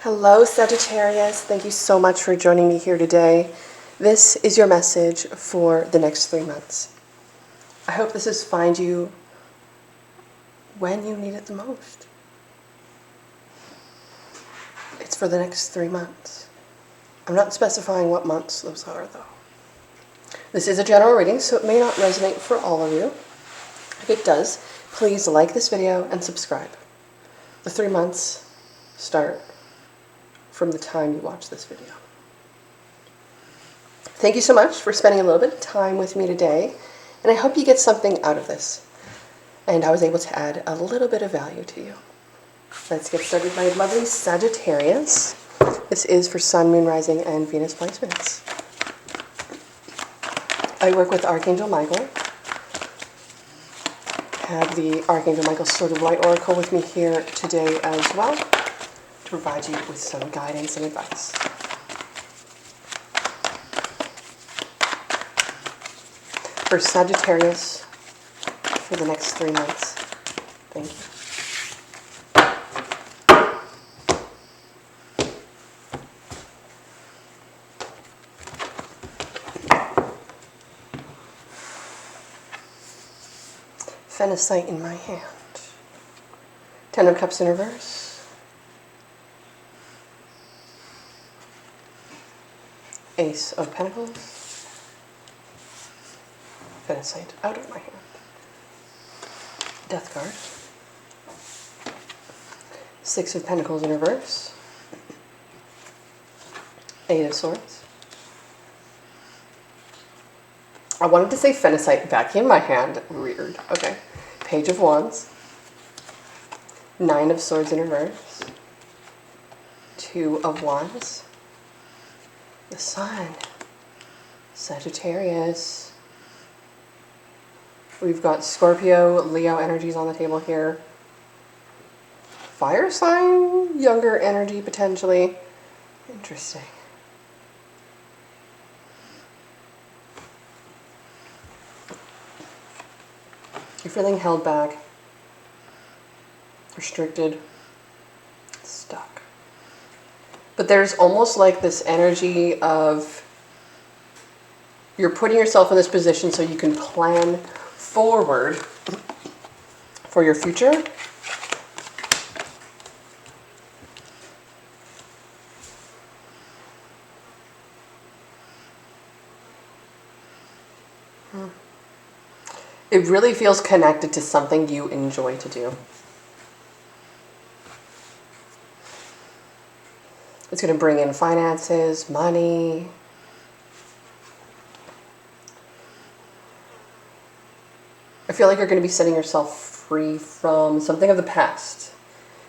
Hello, Sagittarius. Thank you so much for joining me here today. This is your message for the next 3 months. I hope this is find you when you need it the most. It's for the next 3 months. I'm not specifying what months those are, though. This is a general reading, so it may not resonate for all of you. If it does, please like this video and subscribe. The 3 months start from the time you watch this video. Thank you so much for spending a little bit of time with me today, and I hope you get something out of this. And I was able to add a little bit of value to you. Let's get started, my lovely Sagittarius. This is for Sun, Moon, Rising, and Venus placements. I work with Archangel Michael. I have the Archangel Michael Sword of Light Oracle with me here today as well, to provide you with some guidance and advice. For Sagittarius, for the next 3 months. Thank you. Phenacite in my hand. 10 of Cups in reverse. Ace of Pentacles. Phenacite out of my hand. Death card. 6 of Pentacles in reverse. 8 of Swords. I wanted to say Phenacite back in my hand. Weird. Okay. Page of Wands. 9 of Swords in reverse. 2 of Wands. The Sun. Sagittarius. We've got Scorpio, Leo energies on the table here. Fire sign, younger energy potentially. Interesting. You're feeling held back, restricted, stuck. But there's almost like this energy of you're putting yourself in this position so you can plan forward for your future. It really feels connected to something you enjoy to do. It's going to bring in finances, money. I feel like you're going to be setting yourself free from something of the past.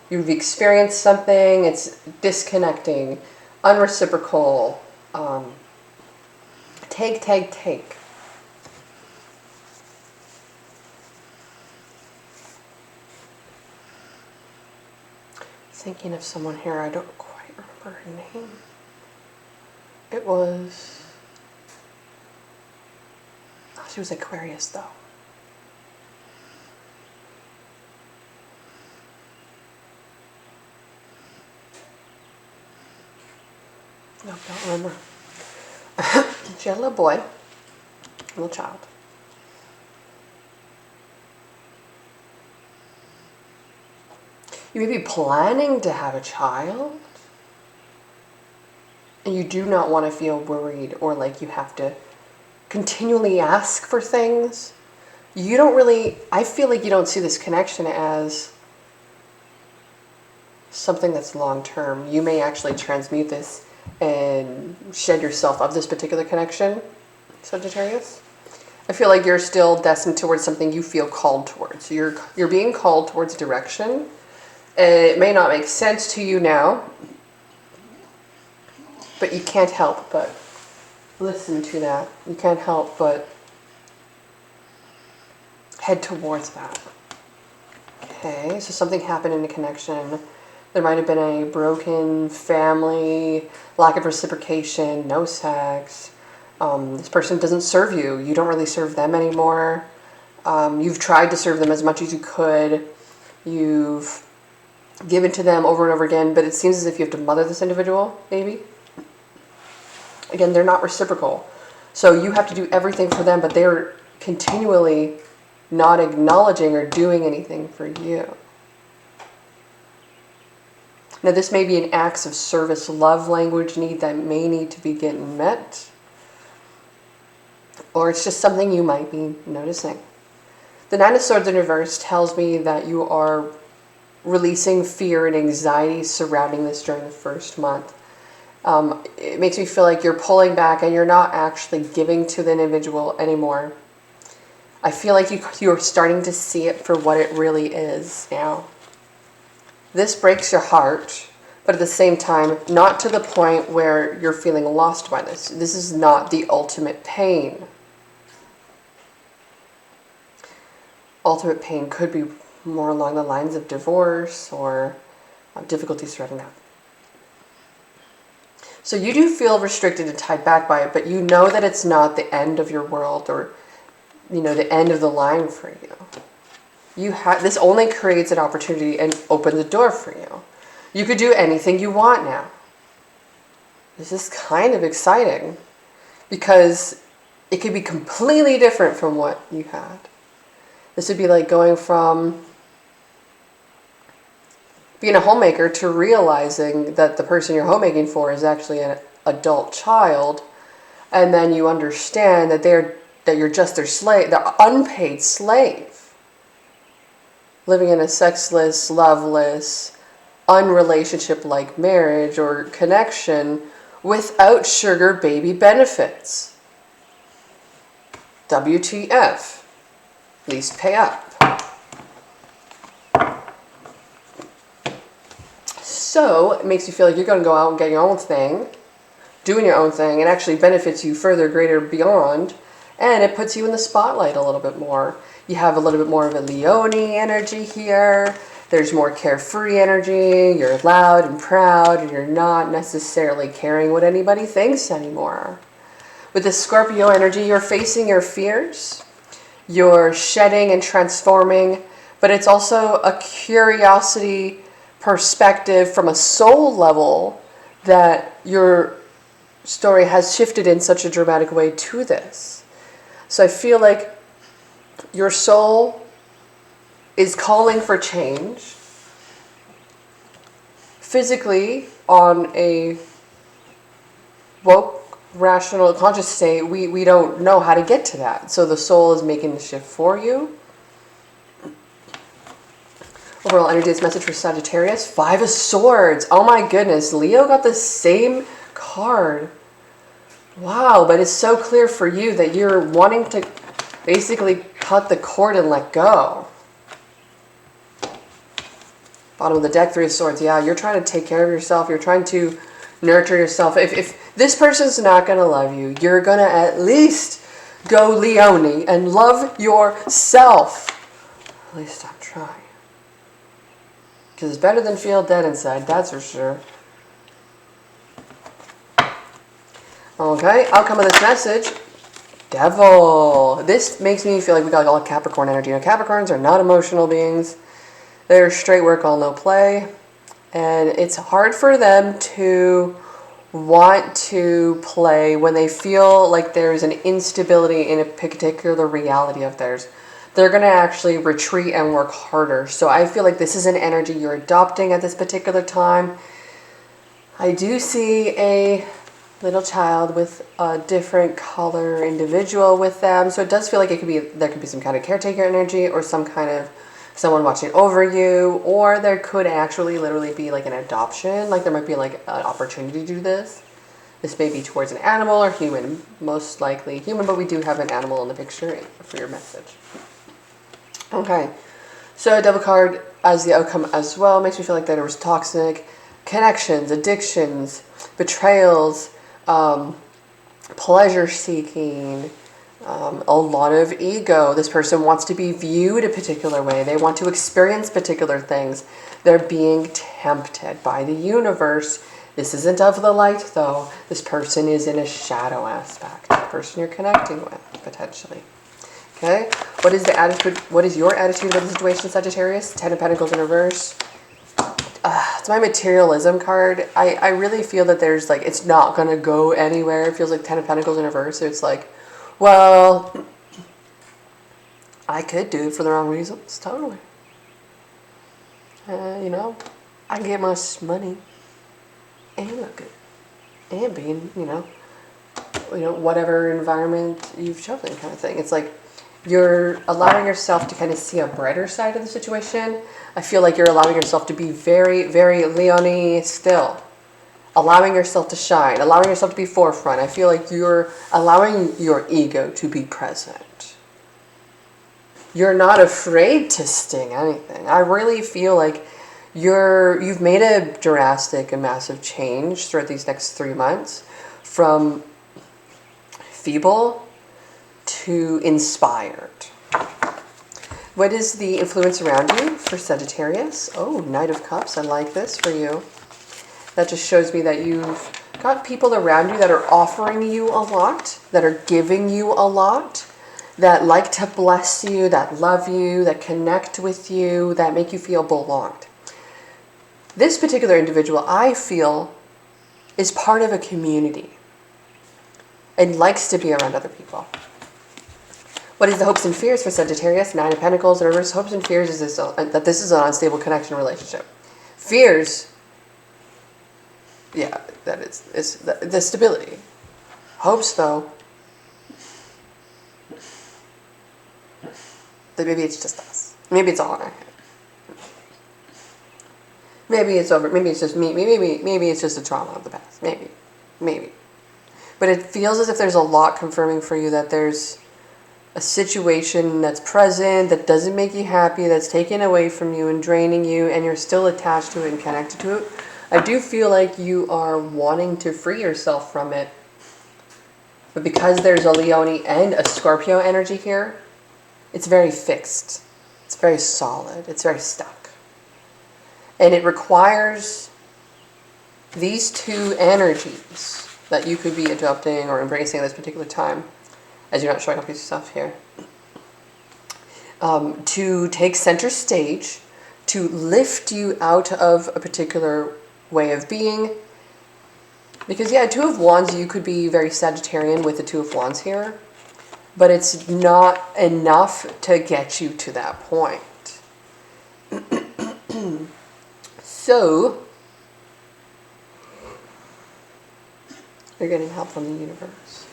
You've experienced something, it's disconnecting, unreciprocal, take. Thinking of someone here, I don't quite remember her name. It was... Oh, she was Aquarius, though. No, don't remember. She had a little boy, a little child. You may be planning to have a child, and you do not want to feel worried or like you have to continually ask for things. You don't really, I feel like you don't see this connection as something that's long-term. You may actually transmute this and shed yourself of this particular connection, Sagittarius. I feel like you're still destined towards something you feel called towards. You're being called towards direction. It may not make sense to you now, but you can't help but listen to that. You can't help but head towards that. Okay, so something happened in a connection. There might have been a broken family, lack of reciprocation, no sex. This person doesn't serve you. You don't really serve them anymore. You've tried to serve them as much as you could. You've given to them over and over again, but it seems as if you have to mother this individual, maybe. Again, they're not reciprocal. So you have to do everything for them, but they're continually not acknowledging or doing anything for you. Now, this may be an acts of service, love language need that may need to be getting met. Or it's just something you might be noticing. The Nine of Swords in reverse tells me that you are releasing fear and anxiety surrounding this during the first month. It makes me feel like you're pulling back and you're not actually giving to the individual anymore. I feel like you're starting to see it for what it really is now. This breaks your heart, but at the same time, not to the point where you're feeling lost by this. This is not the ultimate pain. Ultimate pain could be more along the lines of divorce or difficulties surrounding that. So you do feel restricted and tied back by it, but you know that it's not the end of your world or, the end of the line for you. This only creates an opportunity and opens the door for you. You could do anything you want now. This is kind of exciting because it could be completely different from what you had. This would be like going from being a homemaker to realizing that the person you're homemaking for is actually an adult child, and then you understand that you're just their slave, their unpaid slave, living in a sexless, loveless, unrelationship-like marriage or connection without sugar baby benefits. WTF. At least pay up. So it makes you feel like you're going to go out and get your own thing, doing your own thing, and actually benefits you further, greater, beyond, and it puts you in the spotlight a little bit more. You have a little bit more of a Leone energy here. There's more carefree energy. You're loud and proud, and you're not necessarily caring what anybody thinks anymore. With the Scorpio energy, you're facing your fears. You're shedding and transforming, but it's also a curiosity perspective from a soul level that your story has shifted in such a dramatic way to this. So I feel like your soul is calling for change physically on a woke, rational, conscious state. We don't know how to get to that. So the soul is making the shift for you. Overall energy is message for Sagittarius. 5 of Swords. Oh my goodness. Leo got the same card. Wow, but it's so clear for you that you're wanting to basically cut the cord and let go. Bottom of the deck, 3 of Swords. Yeah, you're trying to take care of yourself. You're trying to nurture yourself. If this person's not going to love you, you're going to at least go Leone and love yourself. At least I'm trying. Because it's better than feel dead inside, that's for sure. Okay, outcome of this message. Devil. This makes me feel like we got all Capricorn energy. Now, Capricorns are not emotional beings. They're straight work, all no play. And it's hard for them to want to play when they feel like there's an instability in a particular reality of theirs. They're going to actually retreat and work harder. So I feel like this is an energy you're adopting at this particular time. I do see a little child with a different color individual with them. So it does feel like there could be some kind of caretaker energy or some kind of someone watching over you, or there could actually literally be like an adoption. Like there might be like an opportunity to do this. This may be towards an animal or human, most likely human, but we do have an animal in the picture for your message. Okay, so a devil card as the outcome as well makes me feel like there was toxic connections, addictions, betrayals, pleasure seeking, a lot of ego. This person wants to be viewed a particular way. They want to experience particular things. They're being tempted by the universe. This isn't of the light, though. This person is in a shadow aspect. The person you're connecting with, potentially. Okay? What is the attitude? What is your attitude about the situation, Sagittarius? 10 of Pentacles in reverse. It's my materialism card. I really feel that there's like, it's not going to go anywhere. It feels like 10 of Pentacles in reverse. So it's like, well, I could do it for the wrong reasons. Totally. You know, I get much money and look good. And being, you know, whatever environment you've chosen kind of thing. It's like you're allowing yourself to kind of see a brighter side of the situation. I feel like you're allowing yourself to be very, very Leonie still. Allowing yourself to shine, allowing yourself to be forefront. I feel like you're allowing your ego to be present. You're not afraid to sting anything. I really feel like you've made a drastic and massive change throughout these next 3 months from feeble to inspired. What is the influence around you for Sagittarius? Oh, Knight of Cups. I like this for you. That just shows me that you've got people around you that are offering you a lot, that are giving you a lot, that like to bless you, that love you, that connect with you, that make you feel belonged. This particular individual, I feel, is part of a community and likes to be around other people. What is the hopes and fears for Sagittarius? 9 of Pentacles. The reverse hopes and fears is that this is an unstable connection relationship. Fears, yeah, that is the stability. Hopes, though, that maybe it's just us. Maybe it's all in our head. Maybe it's over. Maybe it's just me. Maybe it's just a trauma of the past. Maybe. But it feels as if there's a lot confirming for you that there's a situation that's present, that doesn't make you happy, that's taken away from you and draining you, and you're still attached to it and connected to it. I do feel like you are wanting to free yourself from it. But because there's a Leone and a Scorpio energy here, it's very fixed. It's very solid. It's very stuck. And it requires these two energies that you could be adopting or embracing at this particular time, as you're not showing up yourself here, to take center stage, to lift you out of a particular way of being. Because, yeah, 2 of Wands, you could be very Sagittarian with the 2 of Wands here, but it's not enough to get you to that point. So, you're getting help from the universe.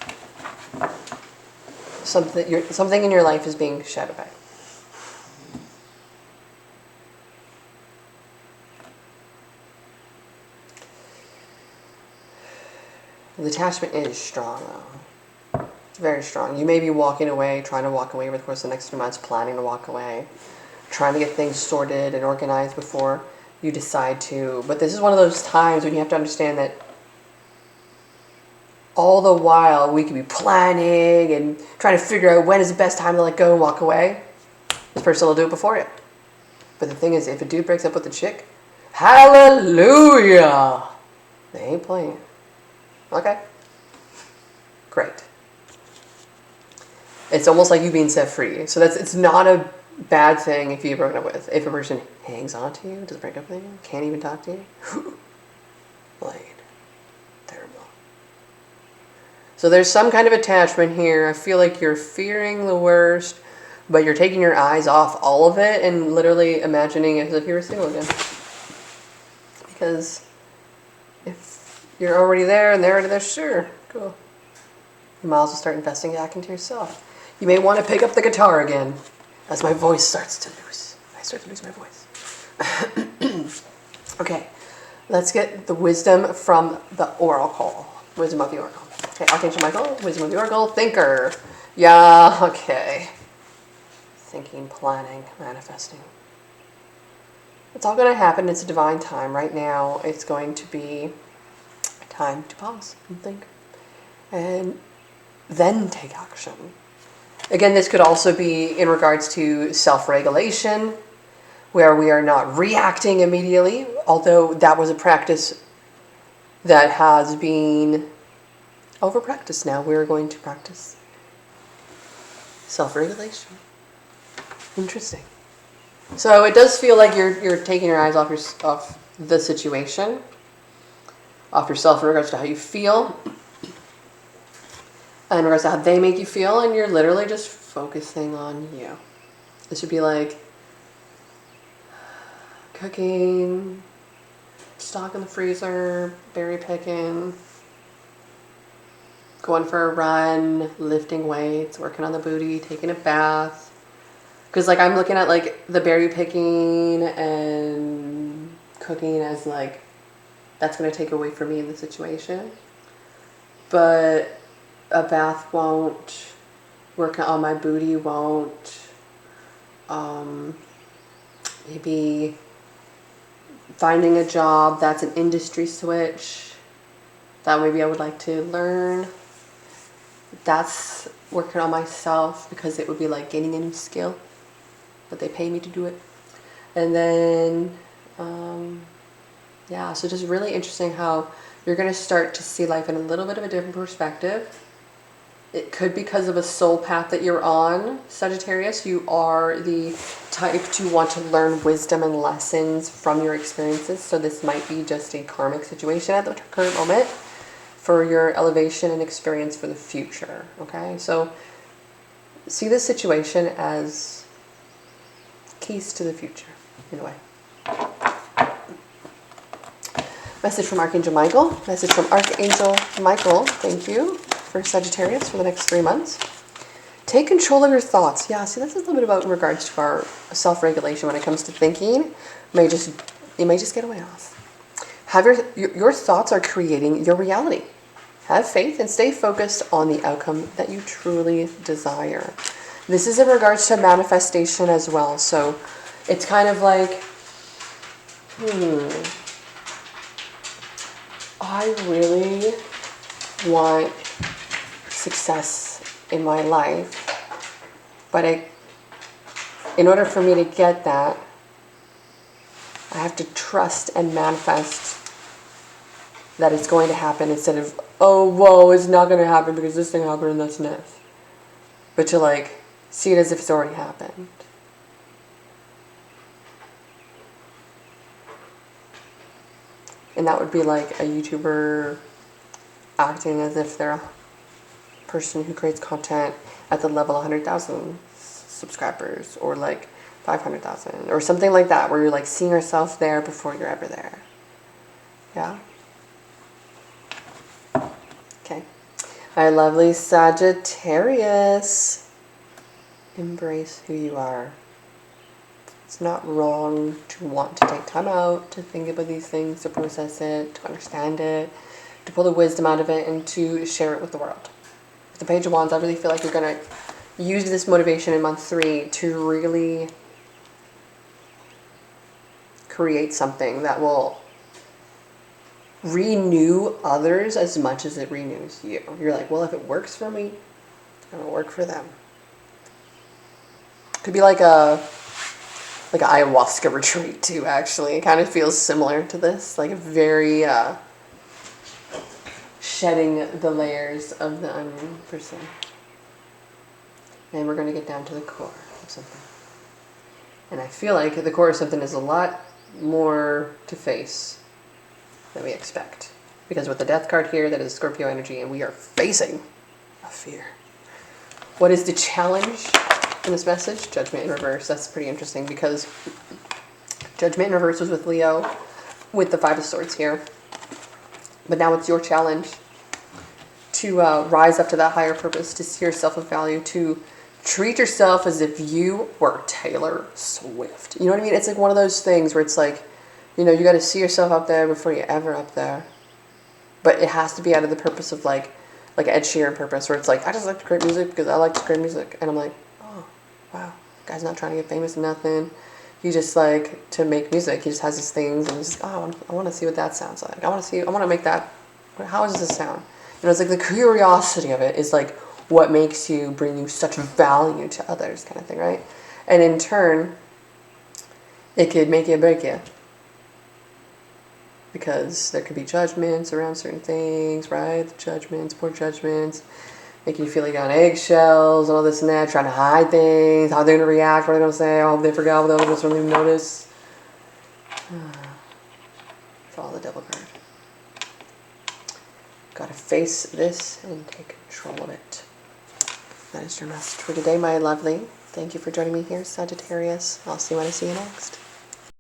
Something in your life is being shed away. The attachment is strong, though. It's very strong. You may be walking away, trying to walk away over the course of the next 2 months, planning to walk away, trying to get things sorted and organized before you decide to. But this is one of those times when you have to understand that all the while we could be planning and trying to figure out when is the best time to let go and walk away. This person will do it before you. But the thing is, if a dude breaks up with a chick, hallelujah! They ain't playing. Okay. Great. It's almost like you being set free. So it's not a bad thing if you're broken up with. If a person hangs on to you, doesn't break up with you, can't even talk to you, Blade. Terrible. So there's some kind of attachment here. I feel like you're fearing the worst, but you're taking your eyes off all of it and literally imagining it as if you were single again. Because if you're already there and they're already there, sure, cool. You might as well start investing back into yourself. You may want to pick up the guitar again as my voice starts to lose. I start to lose my voice. Okay, let's get the wisdom from the oracle. Wisdom of the oracle. Okay, Archangel Michael, wisdom of the oracle, thinker. Yeah, okay. Thinking, planning, manifesting. It's all going to happen. It's a divine time. Right now, it's going to be a time to pause and think. And then take action. Again, this could also be in regards to self-regulation, where we are not reacting immediately, although that was a practice that has been over-practiced now. We're going to practice self-regulation. Interesting. So it does feel like you're taking your eyes off the situation, off yourself in regards to how you feel, and in regards to how they make you feel, and you're literally just focusing on you. It should be like cooking, stock in the freezer, berry picking, going for a run, lifting weights, working on the booty, taking a bath. Because like I'm looking at like the berry picking and cooking as like that's going to take away from me in the situation. But a bath won't, working on my booty won't, maybe finding a job that's an industry switch that maybe I would like to learn. That's working on myself because it would be like gaining a new skill, but they pay me to do it. And then, yeah, so just really interesting how you're going to start to see life in a little bit of a different perspective. It could be because of a soul path that you're on, Sagittarius. You are the type to want to learn wisdom and lessons from your experiences. So this might be just a karmic situation at the current moment for your elevation and experience for the future. Okay, so see this situation as keys to the future in a way. Message from Archangel Michael. Message from Archangel Michael. Thank you for Sagittarius for the next 3 months. Take control of your thoughts. Yeah, see, this is a little bit about in regards to our self-regulation when it comes to thinking. You may just get away off. Have your thoughts are creating your reality. Have faith and stay focused on the outcome that you truly desire. This is in regards to manifestation as well. So it's kind of like, I really want success in my life, but in order for me to get that, I have to trust and manifest that it's going to happen instead of, oh, whoa, it's not going to happen because this thing happened and that's next. But to like see it as if it's already happened. And that would be like a YouTuber acting as if they're a person who creates content at the level 100,000 subscribers or like 500,000 or something like that, where you're like seeing yourself there before you're ever there. Yeah? Okay. Our lovely Sagittarius. Embrace who you are. It's not wrong to want to take time out to think about these things, to process it, to understand it, to pull the wisdom out of it, and to share it with the world. With the Page of Wands, I really feel like you're going to use this motivation in month 3 to really create something that will renew others as much as it renews you. You're like, well, if it works for me, it'll work for them. Could be like an ayahuasca retreat too, actually. It kind of feels similar to this, like a very shedding the layers of the unknown person. And we're going to get down to the core of something. And I feel like the core of something is a lot more to face than we expect. Because with the Death card here, that is Scorpio energy, and we are facing a fear. What is the challenge in this message? Judgment in reverse. That's pretty interesting because Judgment in reverse was with Leo with the 5 of Swords here. But now it's your challenge to rise up to that higher purpose, to see yourself of value, to treat yourself as if you were Taylor Swift. You know what I mean? It's like one of those things where it's like, you know, you got to see yourself up there before you're ever up there. But it has to be out of the purpose of like Ed Sheeran purpose, where it's like, I just like to create music because I like to create music. And I'm like, oh, wow, guy's not trying to get famous or nothing. He just like to make music. He just has these things and he's, oh, I want to see what that sounds like. I want to make that. How does this sound? You know, it's like the curiosity of it is like what makes you, bring you such value to others, kind of thing, right? And in turn, it could make you or break you. Because there could be judgments around certain things, right? Judgments, poor judgments, making you feel like you're on eggshells, all this and that, trying to hide things, how they're going to react, what they're going to say, I hope they forgot, what they'll just don't even notice. Follow the devil card. Got to face this and take control of it. That is your message for today, my lovely. Thank you for joining me here, Sagittarius. I'll see you when I see you next.